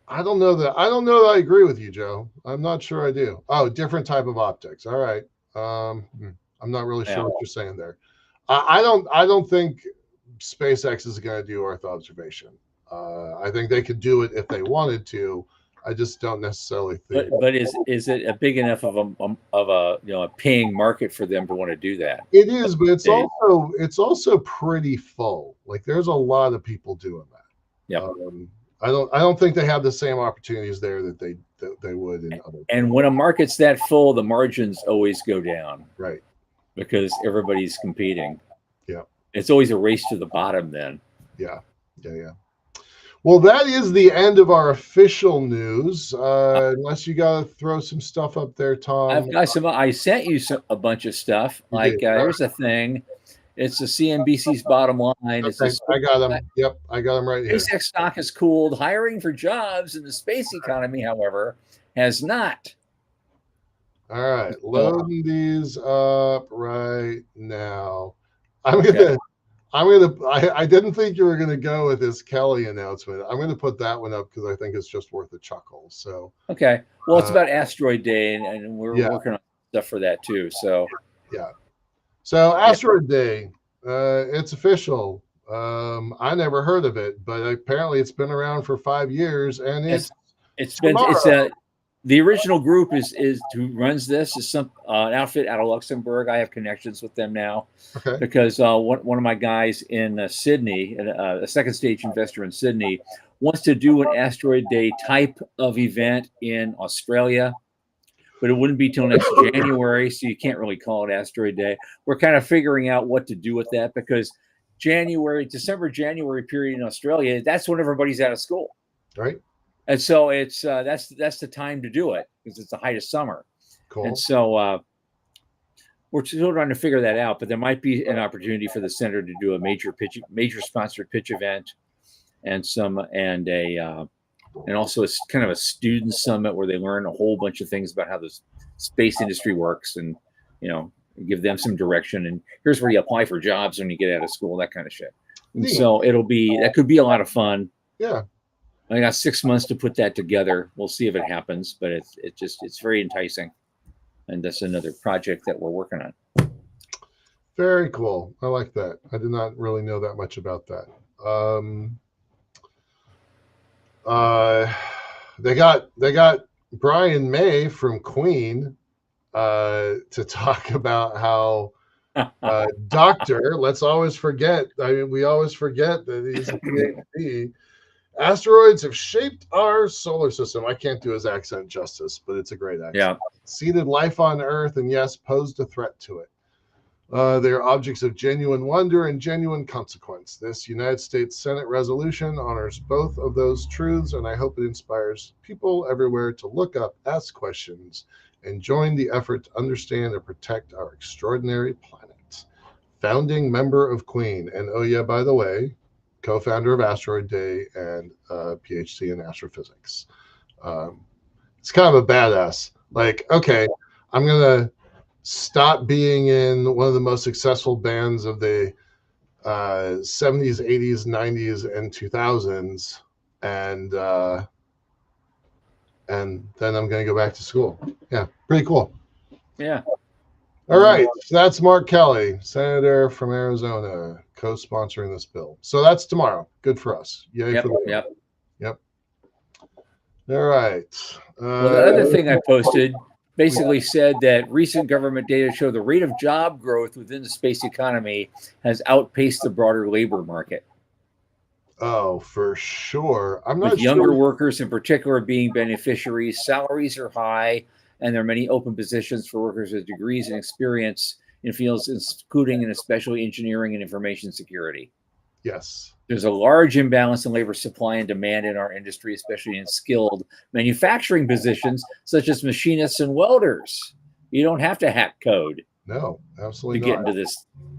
I don't know that. I don't know that I agree with you, Joe. I'm not sure I do. Oh, different type of optics. All right. I'm not really sure what you're saying there. I don't think SpaceX is going to do Earth observation. I think they could do it if they wanted to. I just don't necessarily think. But is it a big enough of a a paying market for them to want to do that? It is, but it's also pretty full. Like there's a lot of people doing that. Yeah. I don't think they have the same opportunities there that they would in other. And when a market's that full, the margins always go down. Right. Because everybody's competing. Yeah. It's always a race to the bottom then. Yeah. Well, that is the end of our official news. Unless you got to throw some stuff up there, Tom. I've got some. I sent you a bunch of stuff. Like here's a thing. It's the CNBC's bottom line. Okay, I got them. Yep, I got them right here. SpaceX stock has cooled. Hiring for jobs in the space economy, however, has not. All right, loading these up right now. I didn't think you were gonna go with this Kelly announcement. I'm gonna put that one up because I think it's just worth a chuckle. So okay, well, it's about Asteroid Day, and we're working on stuff for that too. So yeah. So Asteroid Day, it's official. I never heard of it, but apparently it's been around for 5 years, and the original group is who runs this is an outfit out of Luxembourg. I have connections with them now because one of my guys in Sydney, a second stage investor in Sydney, wants to do an Asteroid Day type of event in Australia. But it wouldn't be till next January, so you can't really call it Asteroid Day. We're kind of figuring out what to do with that because December, January period in Australia, that's when everybody's out of school. Right. And so it's that's the time to do it because it's the height of summer. Cool. And so we're still trying to figure that out, but there might be an opportunity for the center to do a major sponsored pitch event and also it's kind of a student summit where they learn a whole bunch of things about how the space industry works and, give them some direction. And here's where you apply for jobs when you get out of school, that kind of shit. And so that could be a lot of fun. Yeah. I got 6 months to put that together. We'll see if it happens, but it's very enticing. And that's another project that we're working on. Very cool. I like that. I did not really know that much about that. They got Brian May from Queen to talk about how Doctor. Let's always forget. We always forget that he's a PhD. Asteroids have shaped our solar system. I can't do his accent justice, but it's a great accent. Yeah. Seeded life on Earth, and yes, posed a threat to it. They are objects of genuine wonder and genuine consequence. This United States Senate resolution honors both of those truths, and I hope it inspires people everywhere to look up, ask questions, and join the effort to understand and protect our extraordinary planet. Founding member of Queen, and oh yeah, by the way, co-founder of Asteroid Day and PhD in astrophysics. It's kind of a badass. Like, okay, I'm gonna stop being in one of the most successful bands of the 70s, 80s, 90s, and 2000s, and then I'm going to go back to school. Yeah, pretty cool. Yeah. All right, so that's Mark Kelly, senator from Arizona, co-sponsoring this bill. So that's tomorrow. Good for us. Yay for the Yep. All right. Well, the other thing I posted basically said that recent government data show the rate of job growth within the space economy has outpaced the broader labor market. Oh, for sure. I'm not With younger workers in particular being beneficiaries, salaries are high, and there are many open positions for workers with degrees and experience in fields including and especially engineering and information security. Yes. There's a large imbalance in labor supply and demand in our industry, especially in skilled manufacturing positions such as machinists and welders. You don't have to hack code. No, absolutely to not.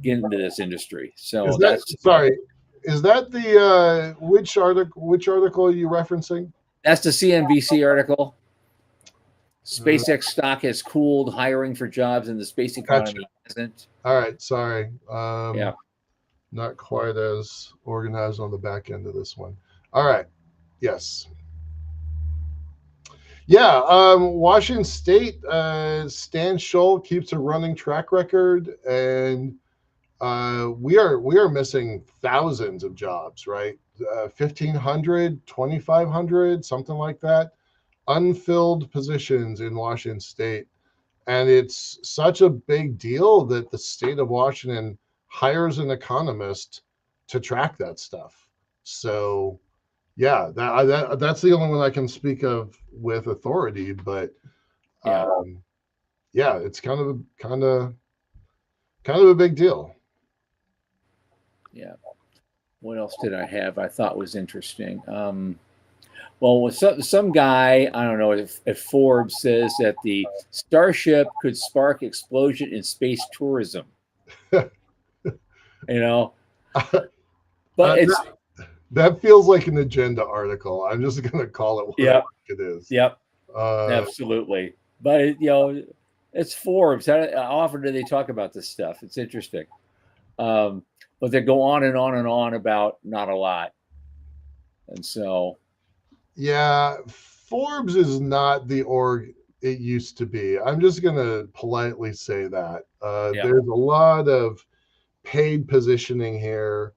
Get into this industry. So is that the which article are you referencing? That's the CNBC article. Uh, SpaceX stock has cooled. Hiring for jobs in the space gotcha. economy hasn't. All right. Sorry. Yeah. Not quite as organized on the back end of this one. All right. Yes. Yeah. Washington State, Stan Scholl keeps a running track record, and we are missing thousands of jobs, right? 1,500, 2,500, something like that, unfilled positions in Washington State. And it's such a big deal that the state of Washington hires an economist to track that stuff. So, yeah, that's the only one I can speak of with authority. But Yeah. yeah, it's kind of a big deal. Yeah. What else did I have I thought was interesting? Well, with some guy, I don't know if Forbes says that the Starship could spark explosion in space tourism. You know, but it's that feels like an agenda article. I'm just going to call it what I yeah, think it is. yep, Uh, absolutely. But you know, it's Forbes. How often do they talk about this stuff? It's interesting. But they go on and on and on about not a lot, and so yeah, Forbes is not the org it used to be. I'm just going to politely say that. yeah, There's a lot of paid positioning here,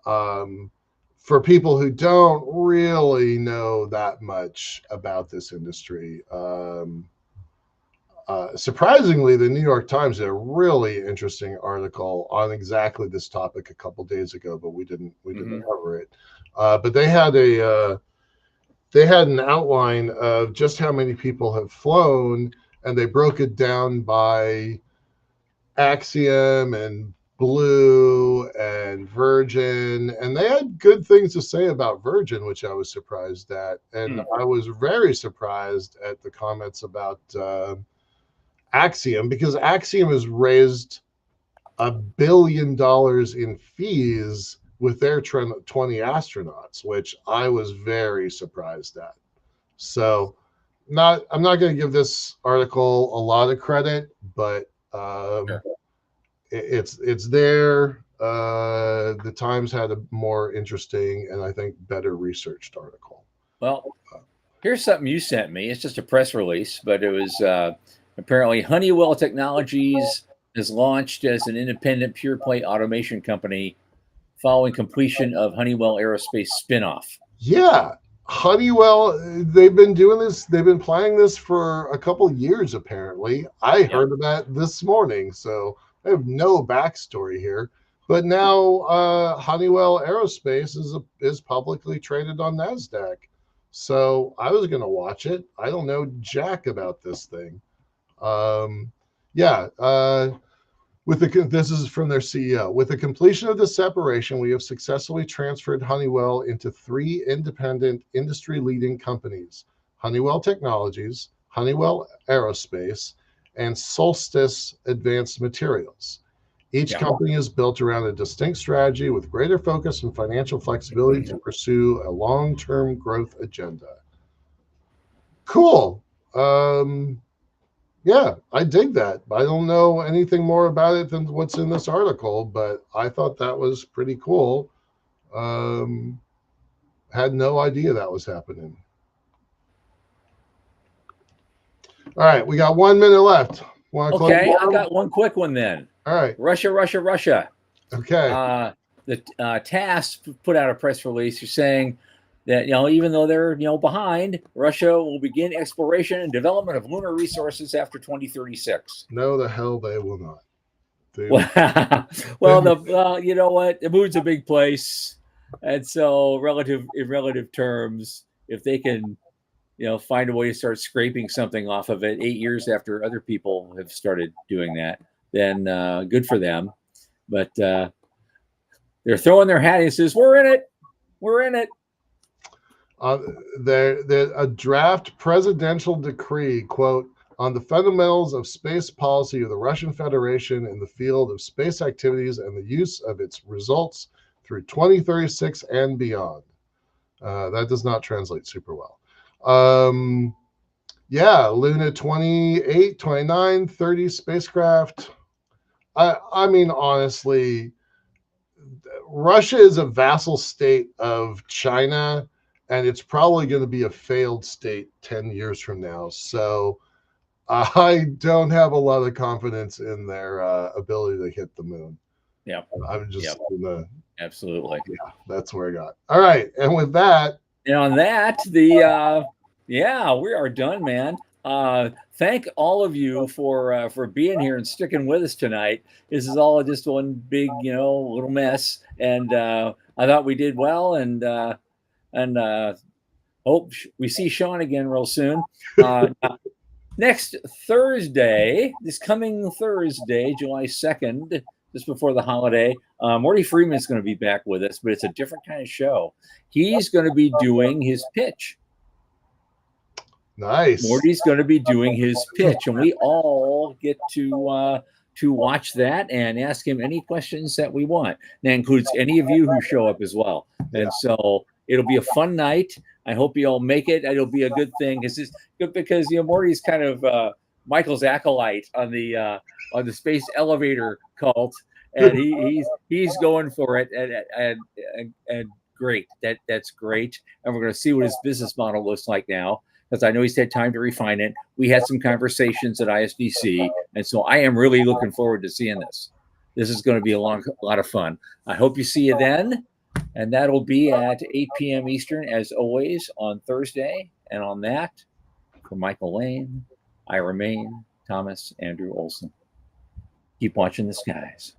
for people who don't really know that much about this industry. Surprisingly, the New York Times did a really interesting article on exactly this topic a couple days ago, but we didn't cover it. But they had an outline of just how many people have flown, and they broke it down by Axiom and Blue and Virgin, and they had good things to say about Virgin, which I was surprised at, and I was very surprised at the comments about Axiom, because Axiom has raised $1 billion in fees with their 20 astronauts, which I was very surprised at. So, I'm not going to give this article a lot of credit, but sure. it's there. The Times had a more interesting and I think better researched article. Well, here's something you sent me. It's just a press release, but it was apparently Honeywell Technologies is launched as an independent pure play automation company following completion of Honeywell Aerospace spinoff. Yeah, Honeywell, they've been doing this. They've been planning this for a couple years, apparently. I Yep. heard of that this morning, so I have no backstory here. But now Honeywell Aerospace is publicly traded on NASDAQ. So I was going to watch it. I don't know jack about this thing. Yeah, this is from their CEO. With the completion of the separation, we have successfully transferred Honeywell into 3 independent industry-leading companies: Honeywell Technologies, Honeywell Aerospace, and Solstice Advanced Materials. Each company is built around a distinct strategy with greater focus and financial flexibility to pursue a long-term growth agenda. Cool. Yeah, I dig that. I don't know anything more about it than what's in this article, but I thought that was pretty cool. Had no idea that was happening. All right, we got 1 minute left. Okay, I got one quick one then. All right. Russia. Okay. The TASS put out a press release saying that even though they're behind, Russia will begin exploration and development of lunar resources after 2036. No, the hell they will not. Well, you know what? The moon's a big place, and so in relative terms, if they can, find a way to start scraping something off of it 8 years after other people have started doing that, then good for them. But they're throwing their hat in and says, "We're in it. We're in it." A draft presidential decree, quote, on the fundamentals of space policy of the Russian Federation in the field of space activities and the use of its results through 2036 and beyond. That does not translate super well. Yeah, Luna 28, 29, 30 spacecraft. I mean, honestly, Russia is a vassal state of China, and it's probably going to be a failed state 10 years from now. So I don't have a lot of confidence in their ability to hit the moon. Yeah. I'm just gonna, Absolutely. yeah, that's where I got. All right, and with that, And on that, yeah, we are done, man. Thank all of you for being here and sticking with us tonight. This is all just one big, little mess, and I thought we did well, and hope we see Sean again real soon. Next Thursday, this coming Thursday, July 2nd, just before the holiday, Morty Freeman's going to be back with us, but it's a different kind of show. He's going to be doing his pitch. nice. Morty's going to be doing his pitch, and we all get to watch that and ask him any questions that we want. That includes any of you who show up as well. And so it'll be a fun night. I hope you all make it. It'll be a good thing because Morty's kind of Michael's acolyte on the space elevator cult, and he's going for it, and great. That's great, and we're going to see what his business model looks like now, because I know he's had time to refine it. We had some conversations at ISDC, and so I am really looking forward to seeing this. This is going to be a lot of fun. I hope you see you then, and that'll be at 8 p.m. Eastern, as always, on Thursday. And on that, for Michael Lane, I remain Thomas Andrew Olson. Keep watching the skies.